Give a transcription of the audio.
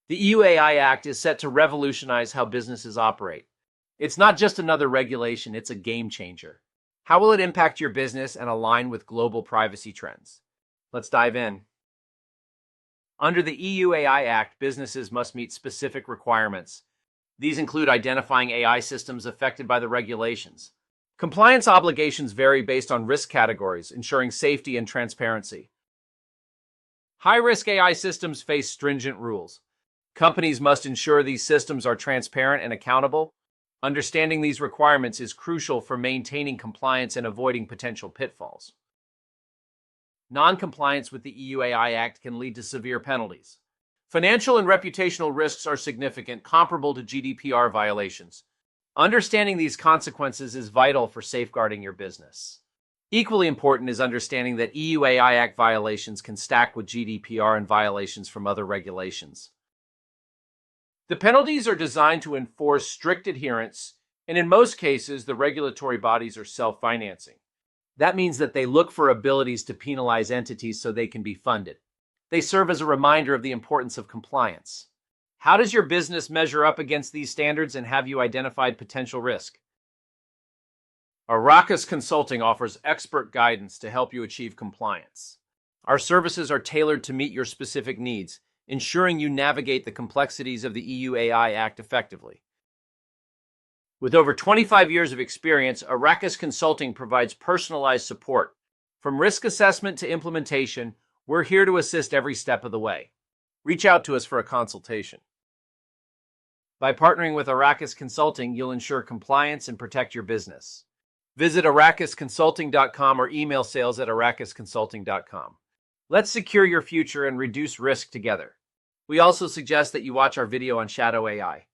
The EUAI Act is set to revolutionize how businesses operate. It's not just another regulation, it's a game changer. How will it impact your business and align with global privacy trends? Let's dive in. Under the EUAI Act, businesses must meet specific requirements. These include identifying AI systems affected by the regulations. Compliance obligations vary based on risk categories, ensuring safety and transparency. High-risk AI systems face stringent rules. Companies must ensure these systems are transparent and accountable. Understanding these requirements is crucial for maintaining compliance and avoiding potential pitfalls. Non-compliance with the EUAI Act can lead to severe penalties. Financial and reputational risks are significant, comparable to GDPR violations. Understanding these consequences is vital for safeguarding your business. Equally important is understanding that EUAI Act violations can stack with GDPR and violations from other regulations. The penalties are designed to enforce strict adherence, and in most cases, the regulatory bodies are self-financing. That means that they look for abilities to penalize entities so they can be funded. They serve as a reminder of the importance of compliance. How does your business measure up against these standards, and have you identified potential risk? Arrakis Consulting offers expert guidance to help you achieve compliance. Our services are tailored to meet your specific needs, ensuring you navigate the complexities of the EUAI Act effectively. With over 25 years of experience, Arrakis Consulting provides personalized support. From risk assessment to implementation, we're here to assist every step of the way. Reach out to us for a consultation. By partnering with Arrakis Consulting, you'll ensure compliance and protect your business. Visit arrakisconsulting.com or email sales@arrakisconsulting.com. Let's secure your future and reduce risk together. We also suggest that you watch our video on Shadow AI.